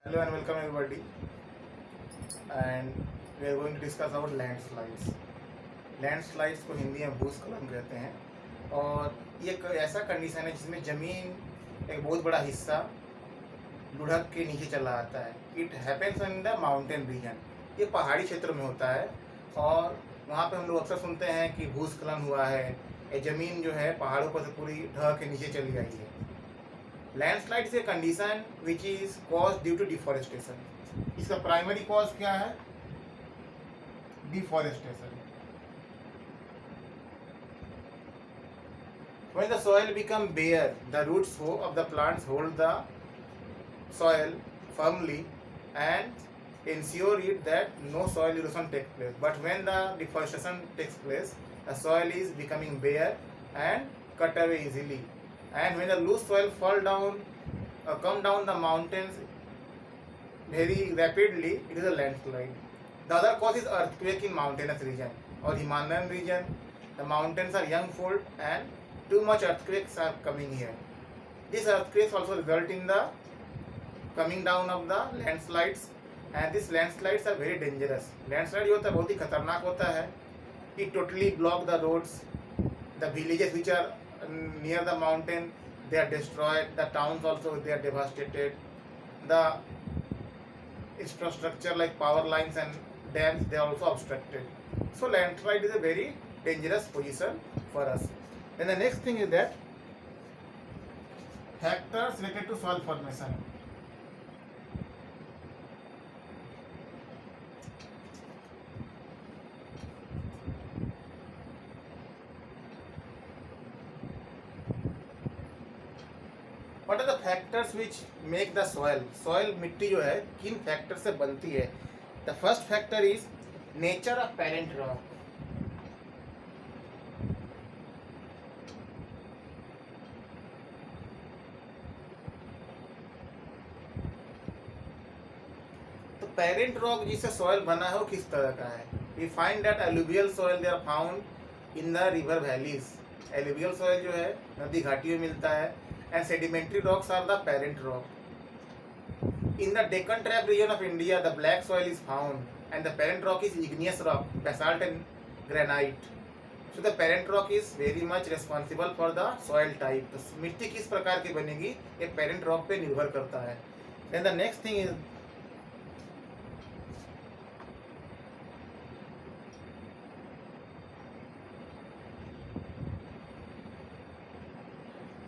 Hello and welcome everybody. And we are going to discuss about landslides. Landslides को हिंदी में भूस्खलन कहते हैं और ये एक ऐसा कंडीशन है जिसमें ज़मीन एक बहुत बड़ा हिस्सा लुढ़क के नीचे चला आता है. It happens in the mountain region. ये पहाड़ी क्षेत्र में होता है और वहाँ पे हम लोग अक्सर सुनते हैं कि भूस्खलन हुआ है, ये ज़मीन जो है पहाड़ों पर से पूरी ढह के नीचे चली आई है. Landslide is a condition which is cause due to deforestation. इसका प्राइमरी कॉज क्या है? Deforestation. When the soil become bare, the roots of the plants hold the soil firmly and ensure it that no soil erosion takes place. But when the deforestation takes place, the soil is becoming bare and cut away easily. And when the loose soil fall down come down the mountains very rapidly, it is a landslide. The other cause is earthquake in mountainous region or Himalayan region. The mountains are young fold and too much earthquakes are coming here. These earthquakes also result in the coming down of the landslides, and these landslides are very dangerous. Landslide जो होता है बहुत ही खतरनाक होता है. It totally block the roads. The villages which are near the mountain, they are destroyed. The towns also, they are devastated. The infrastructure like power lines and dams, they are also obstructed. So landslide is a very dangerous position for us. And the next thing is that factors related to soil formation. What are the factors which make the soil? Soil मिट्टी जो है किन factor से बनती है? The first factor is nature of parent rock. तो parent rock जिससे soil बना है वो किस तरह का है? We find that alluvial soil they are found in the river valleys. Alluvial soil जो है नदी घाटियों में मिलता है. And sedimentary rocks are the parent rock. In the Deccan trap region of India the black soil is found and the parent rock is igneous rock, basalt and granite. So the parent rock is very much responsible for the soil type. तो मिट्टी किस प्रकार की बनेगी ये parent rock पे निर्भर करता है. Then the next thing is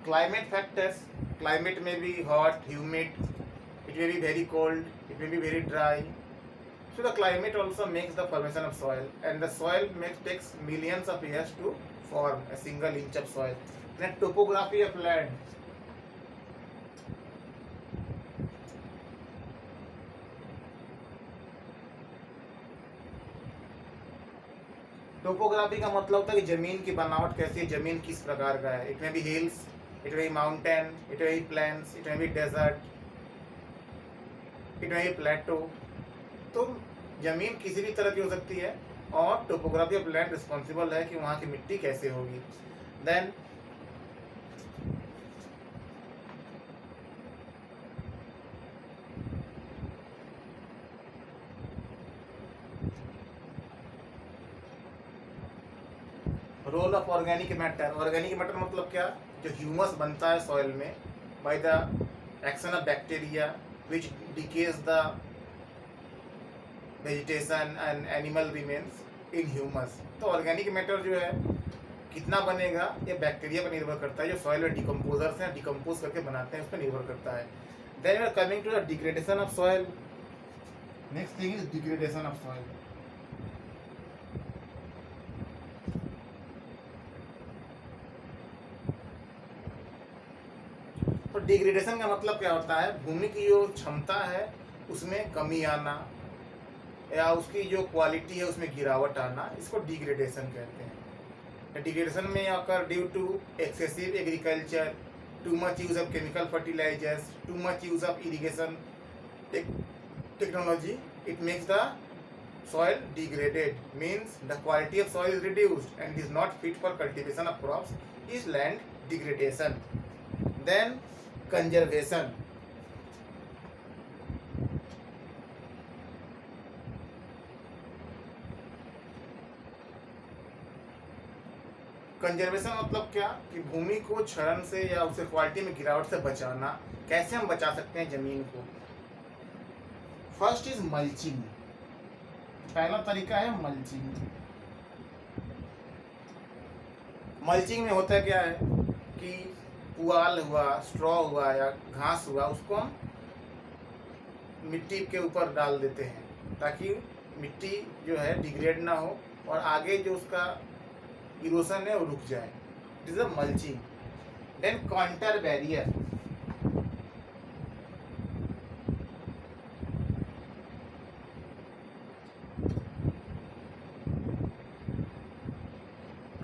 climate factors. Climate may be hot, humid, it may be very cold, it may be very dry. So the climate also makes the formation of soil, and the soil takes millions of years to form a single inch of soil. Then topography of land. Topography का मतलब होता है कि जमीन की बनावट कैसी है, जमीन किस प्रकार का है. It may be hills, it may be mountain, it may be plains, it may be desert, it may be plateau. तो जमीन किसी भी तरह की हो सकती है और टोपोग्राफी ऑफ लैंड रिस्पॉन्सिबल है कि वहाँ की मिट्टी कैसे होगी. Then role of organic matter. Organic matter मतलब क्या? जो ह्यूमस बनता है सॉइल में by the action of bacteria which decays the vegetation and animal remains in humus. तो ऑर्गेनिक मैटर जो है कितना बनेगा ये बैक्टीरिया पर निर्भर करता है. जो सॉइल में डिकम्पोजर्स हैं डिकम्पोज करके बनाते हैं उस पर निर्भर करता है. Then we are coming to the degradation of soil. Next thing is degradation of soil. तो डिग्रेडेशन का मतलब क्या होता है? भूमि की जो क्षमता है उसमें कमी आना या उसकी जो क्वालिटी है उसमें गिरावट आना, इसको डिग्रेडेशन कहते हैं. डिग्रेडेशन में occur due to excessive agriculture, too much use of chemical fertilisers, too much use of irrigation technology. It makes the soil degraded, means the quality of soil is reduced and is not fit for cultivation of crops, is land degradation. Then conservation. Conservation मतलब क्या कि भूमि को क्षरण से या उसके quality में गिरावट से बचाना। कैसे हम बचा सकते हैं जमीन को? First is mulching. पहला तरीका है मल्चिंग। मल्चिंग में होता क्या है कि पुआल हुआ, स्ट्रॉ हुआ या घास हुआ, उसको हम मिट्टी के ऊपर डाल देते हैं ताकि मिट्टी जो है डिग्रेड ना हो और आगे जो उसका इरोशन है वो रुक जाए। It is a mulching. Then counter barrier.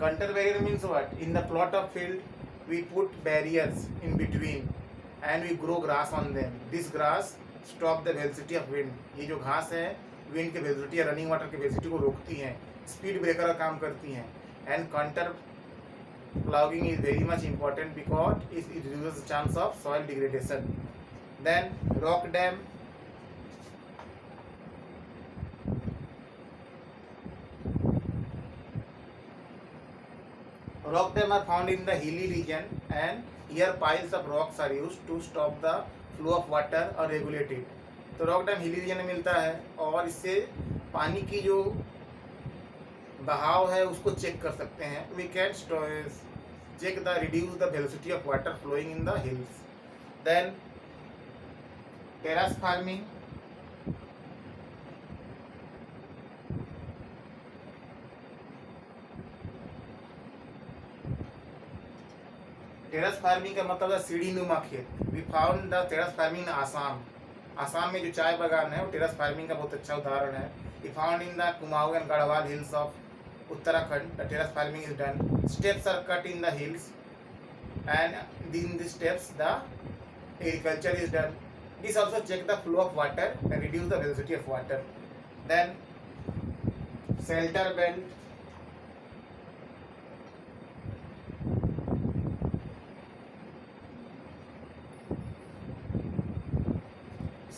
Counter barrier means what? In the plot of field, we put barriers in between and we grow grass on them. This grass stop the velocity of wind. ये जो घास है wind के velocity या running water के velocity को रोकती हैं, स्पीड ब्रेकर का काम करती हैं। And counter ploughing is very much important because it reduces the chance of soil degradation. Then rock dam. Rock dam are found in the hilly region and here piles of rocks are used to stop the flow of water or regulate it. तो rock dam hilly region में मिलता है और इससे पानी की जो बहाव है उसको चेक कर सकते हैं। We can check the reduce the velocity of water flowing in the hills. Then terrace farming. Terrace farming का मतलब है सीढ़ी नुमा खेत। We found the terrace farming in Assam. Assam में जो चाय बागान है वो टेरेस फार्मिंग का बहुत अच्छा उदाहरण है। We found in the Kumaon and Garhwal hills of Uttarakhand the terrace farming is done. Steps are cut in the hills and in the steps the agriculture is done. This also check the flow of water and reduce the velocity of water. Then shelter belt.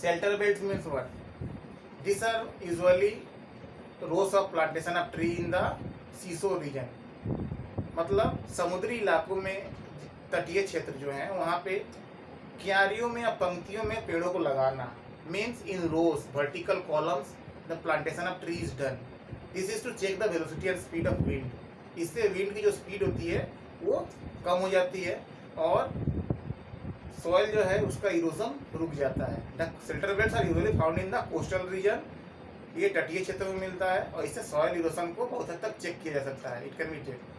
Shelter belts means what? These are usually rows of plantation of tree in the seashore region. मतलब समुद्री इलाकों में तटीय क्षेत्र जो हैं वहाँ पे क्यारियों में या पंक्तियों में पेड़ों को लगाना। Means in rows vertical columns the plantation of tree is done. This is to check the velocity and speed of wind. इससे विंड की जो स्पीड होती है वो कम हो जाती है और सॉइल जो है उसका इरोजन रुक जाता है। The shelter belts are usually found in the coastal region. ये तटीय क्षेत्र में मिलता है और इससे सॉइल इरोजन को बहुत हद तक चेक किया जा सकता है। It can be check.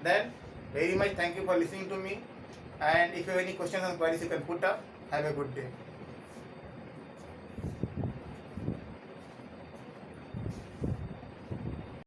Then very much thank you for listening to me, and if you have any questions and queries you can put up. Have a good day.